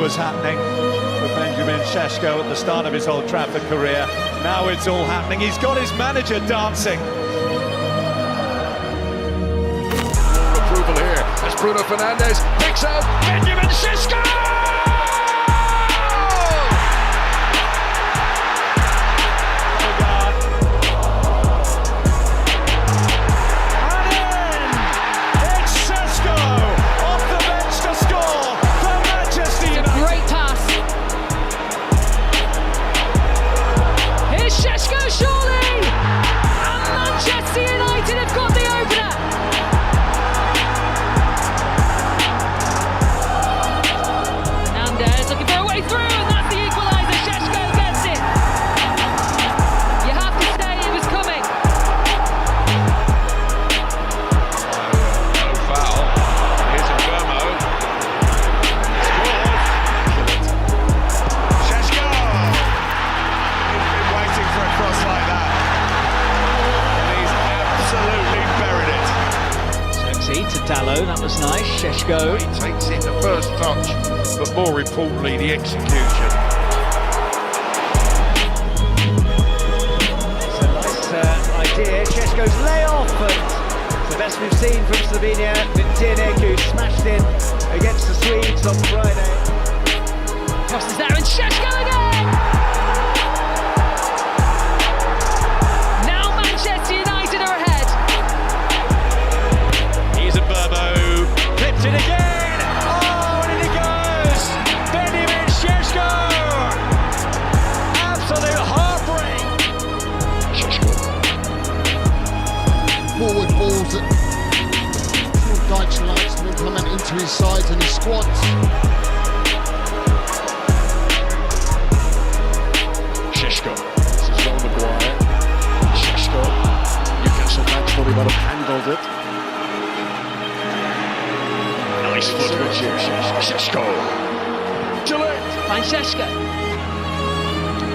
was happening for Benjamin Šeško at the start of his Old Trafford career. Now it's all happening. He's got his manager dancing. Approval here as Bruno Fernandes picks out Benjamin Šeško! That was nice, Šeško. He takes it the first touch, but more importantly the execution. It's a nice idea, Šeško's layoff, and the best we've seen from Slovenia. Popotnik smashed in against the Swedes on Friday. Crosses there and Šeško again! Now Manchester United are ahead. Clipped it again! Oh, and in it goes! Benjamin Šeško! Absolute heartbreak! Šeško. Forward balls that Dyche likes to implement into his sides and his squads. Šeško. This is Joel Maguire. Šeško. Newcastle match probably would have handled it. Nice footwork here, Šeško. Finds Šeško.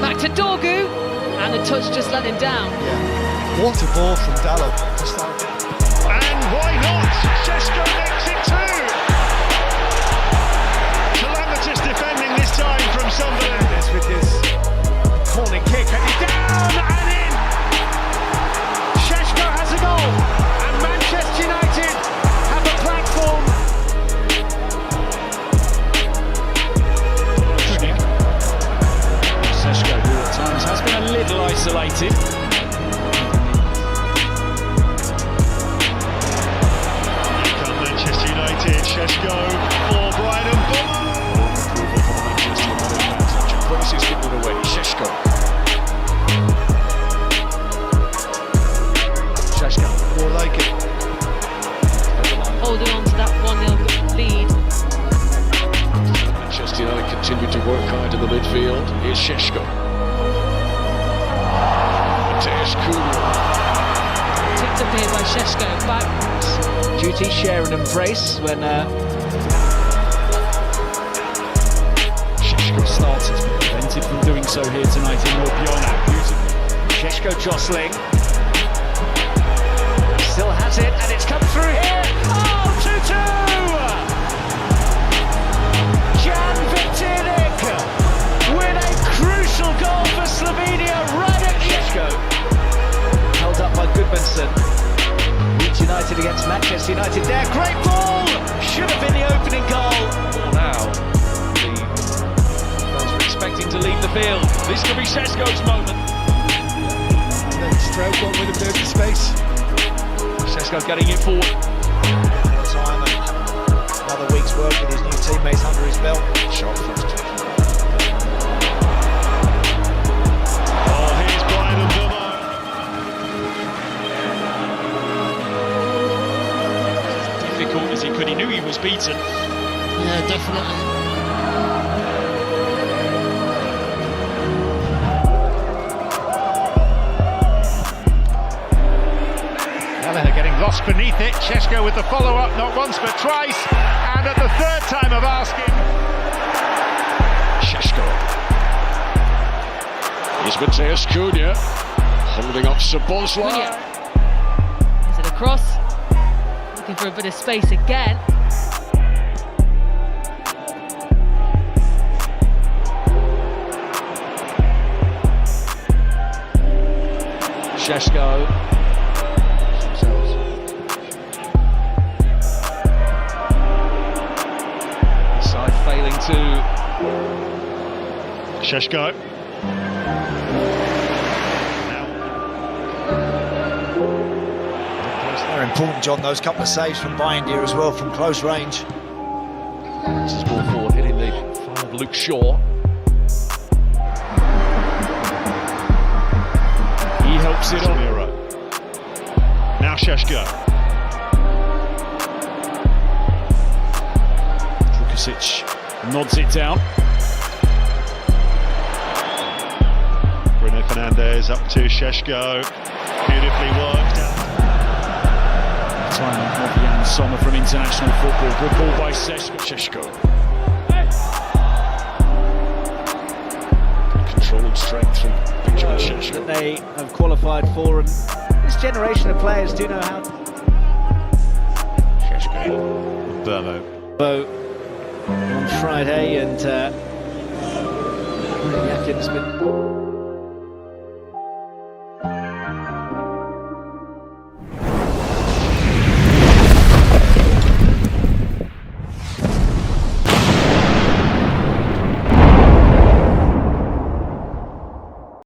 Back to Dorgu, and the touch just let him down. Yeah. What a ball from Dallo. And why not? Šeško makes it two. Calamitous defending this time from Sunderland. With his corner kick, and he's down and in. Šeško has a goal, and Manchester United have a platform. Has been a little isolated. Come Manchester United, Šeško for Brighton. Approval for the Manchester United fans. Cross is given away. Šeško. Šeško. More like it. Holding on to that 1-0 lead. Manchester United continue to work hard in the midfield. Here's Šeško. Tipped up here by Šeško, back. Duty, share and embrace when Šeško started to be prevented from doing so here tonight in Ljubljana. Šeško jostling. Still has it, and it's come through here. Oh, 2-2! Popotnik with a crucial goal for Slovenia right at Šeško. Held up by Goodmanson. Leeds United against Manchester United there. Great ball! Should have been the opening goal. now. Those were expecting to leave the field. This could be Šeško's moment. And then Stroke got with a bit of space. Šeško getting it forward. Time and another week's work with his new teammates under his belt. Shot first. As he could, he knew he was beaten. Yeah, definitely. They're getting lost beneath it. Šeško with the follow-up, not once but twice, and at the third time of asking. Šeško. Here's Mateus Cunha holding up Sabozla. Is it a cross? Looking for a bit of space again. Šeško. Side failing to Šeško. They're important, John, those couple of saves from Bindia as well from close range. This is ball forward, hitting the front of Luke Shaw. He helps it on. Now Šeško. Drukasic nods it down. Bruno Fernandes up to Šeško. Beautifully worked out. Time of Jan Sommer from international football. Good ball by Šeško. Control and strength from Benjamin Šeško. That they have qualified for, and this generation of players do know how. Šeško. Burmo. On Friday, and Yakin's been